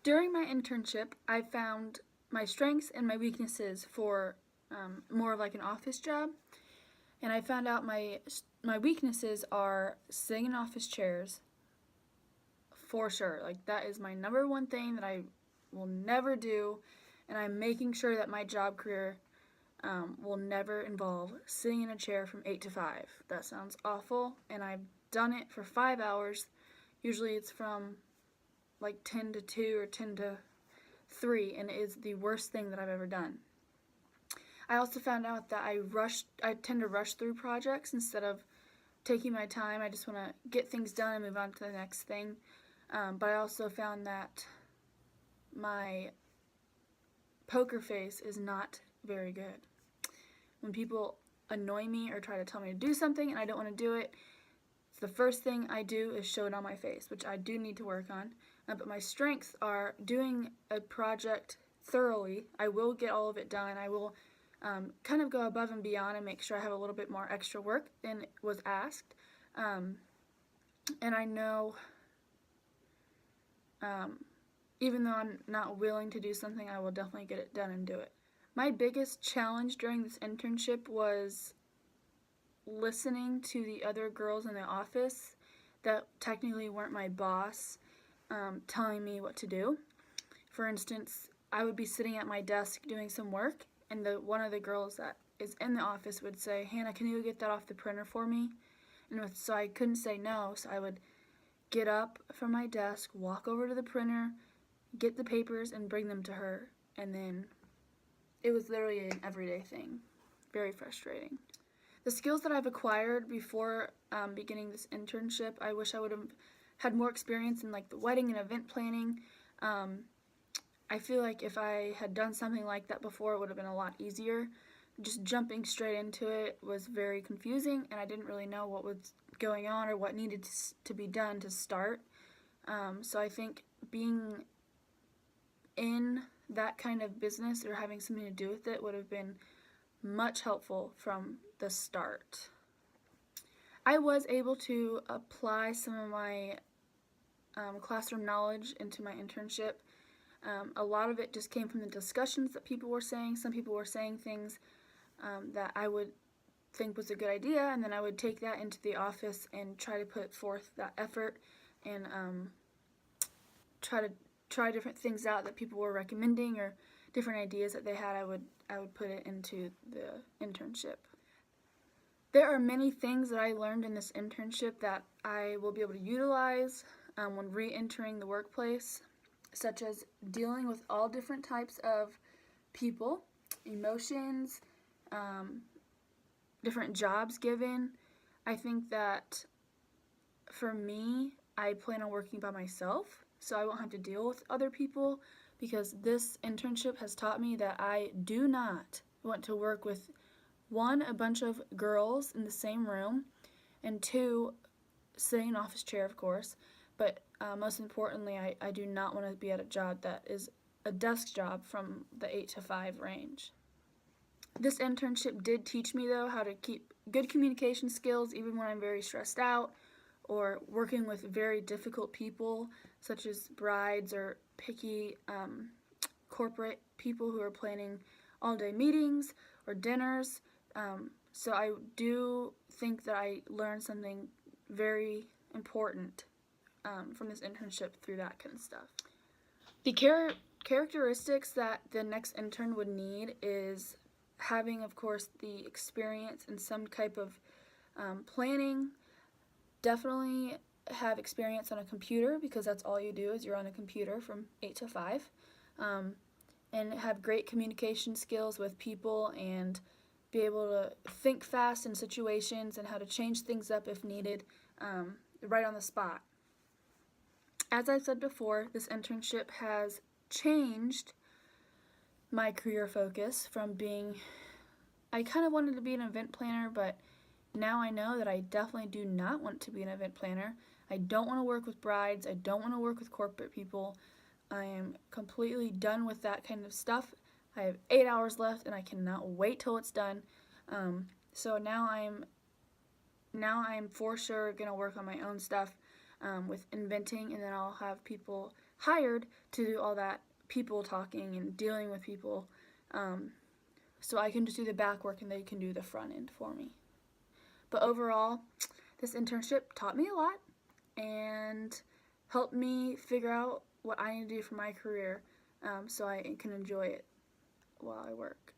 During my internship, I found my strengths and my weaknesses for more of like an office job, and I found out my weaknesses are sitting in office chairs for sure. Like that is my number one thing that I will never do, and I'm making sure that my job career will never involve sitting in a chair from 8 to 5. That sounds awful, and I've done it for 5 hours. Usually it's from like 10 to 2 or 10 to 3, and it is the worst thing that I've ever done. I also found out that I tend to rush through projects instead of taking my time. I just want to get things done and move on to the next thing. But I also found that my poker face is not very good. When people annoy me or try to tell me to do something and I don't want to do it, the first thing I do is show it on my face, which I do need to work on. But my strengths are doing a project thoroughly. I will get all of it done. I will kind of go above and beyond and make sure I have a little bit more extra work than was asked. And I know, even though I'm not willing to do something, I will definitely get it done and do it. My biggest challenge during this internship was listening to the other girls in the office that technically weren't my boss telling me what to do. For instance, I would be sitting at my desk doing some work, and one of the girls that is in the office would say, "Hannah, can you get that off the printer for me?" And so I couldn't say no, so I would get up from my desk, walk over to the printer, get the papers, and bring them to her. And then it was literally an everyday thing. Very frustrating. The skills that I've acquired before beginning this internship, I wish I would have had more experience in like the wedding and event planning. I feel like if I had done something like that before, it would have been a lot easier. Just jumping straight into it was very confusing, and I didn't really know what was going on or what needed to be done to start. So I think being in that kind of business or having something to do with it would have been much helpful from the start. I was able to apply some of my classroom knowledge into my internship. A lot of it just came from the discussions that people were saying. Some people were saying things that I would think was a good idea, and then I would take that into the office and try to put forth that effort and try different things out that people were recommending or different ideas that they had. I would put it into the internship. There are many things that I learned in this internship that I will be able to utilize when re-entering the workplace, such as dealing with all different types of people, emotions, different jobs given. I think that for me, I plan on working by myself, so I won't have to deal with other people, because this internship has taught me that I do not want to work with, one, a bunch of girls in the same room, and two, sitting in an office chair, of course, but most importantly, I do not want to be at a job that is a desk job from the 8 to 5 range. This internship did teach me, though, how to keep good communication skills even when I'm very stressed out or working with very difficult people, such as brides or picky corporate people who are planning all-day meetings or dinners. So I do think that I learned something very important from this internship through that kind of stuff. The characteristics that the next intern would need is having, of course, the experience in some type of planning. Definitely have experience on a computer, because that's all you do is you're on a computer from 8 to 5. And have great communication skills with people and be able to think fast in situations and how to change things up if needed right on the spot. As I said before, this internship has changed my career focus from being, I kind of wanted to be an event planner, but now I know that I definitely do not want to be an event planner. I don't want to work with brides. I don't want to work with corporate people. I am completely done with that kind of stuff. I have 8 hours left, and I cannot wait till it's done. So now I'm for sure going to work on my own stuff with inventing, and then I'll have people hired to do all that people talking and dealing with people. So I can just do the back work and they can do the front end for me. But overall, this internship taught me a lot and helped me figure out what I need to do for my career, so I can enjoy it while I work.